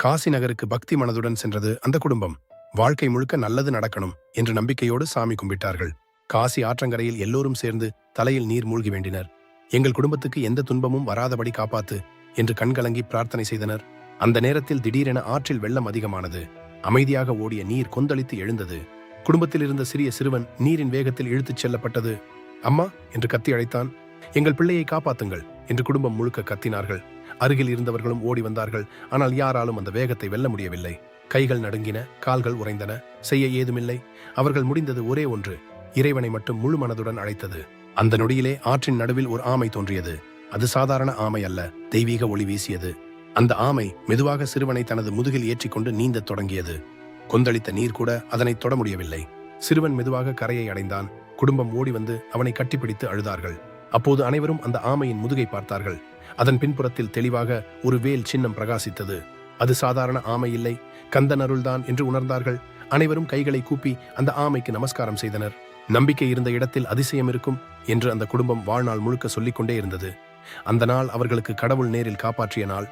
காசி நகருக்கு பக்தி மனதுடன் சென்றது அந்த குடும்பம். வாழ்க்கை முழுக்க நல்லது நடக்கணும் என்ற நம்பிக்கையோடு சாமி கும்பிட்டார்கள். காசி ஆற்றங்கரையில் எல்லோரும் சேர்ந்து தலையில் நீர் மூழ்கி வேண்டினர். எங்கள் குடும்பத்துக்கு எந்த துன்பமும் வராதபடி காப்பாத்து என்று கண்கலங்கி பிரார்த்தனை செய்தனர். அந்த நேரத்தில் திடீரென ஆற்றில் வெள்ளம் அதிகமானது. அமைதியாக ஓடிய நீர் கொந்தளித்து எழுந்தது. குடும்பத்தில் இருந்த சிறிய சிறுவன் நீரின் வேகத்தில் இழுத்துச் செல்லப்பட்டது. அம்மா என்று கத்தி அழைத்தான். எங்கள் பிள்ளையை காப்பாத்துங்கள் என்று குடும்பம் முழுக்க கத்தினார்கள். அருகில் இருந்தவர்களும் ஓடி வந்தார்கள். ஆனால் யாராலும் அந்த வேகத்தை வெல்ல முடியவில்லை. கைகள் நடுங்கின, கால்கள் உறைந்தன. செய்ய ஏதுமில்லை. அவர்கள் முடிந்தது ஒரே ஒன்று, இறைவனை மட்டும் முழு மனதுடன் அழைத்தது. அந்த நொடியிலே ஆற்றின் நடுவில் ஒரு ஆமை தோன்றியது. அது சாதாரண ஆமை அல்ல, தெய்வீக ஒளி வீசியது. அந்த ஆமை மெதுவாக சிறுவனை தனது முதுகில் ஏற்றிக்கொண்டு நீந்தத் தொடங்கியது. கொந்தளித்த நீர் கூட அதனை தொட முடியவில்லை. சிறுவன் மெதுவாக கரையை அடைந்தான். குடும்பம் ஓடி வந்து அவனை கட்டிப்பிடித்து அழுதார்கள். அப்போது அனைவரும் அந்த ஆமையின் முதுகை பார்த்தார்கள். அதன் பின்புறத்தில் தெளிவாக ஒரு வேல் சின்னம் பிரகாசித்தது. அது சாதாரண ஆமை இல்லை, கந்தன் அருள்தான் என்று உணர்ந்தார்கள். அனைவரும் கைகளை கூப்பி அந்த ஆமைக்கு நமஸ்காரம் செய்தனர். நம்பிக்கை இருந்த இடத்தில் அதிசயம் இருக்கும் என்று அந்த குடும்பம் வாழ்நாள் முழுக்க சொல்லிக்கொண்டே இருந்தது. அந்த நாள் அவர்களுக்கு கடவுள் நேரில் காப்பாற்றிய நாள்.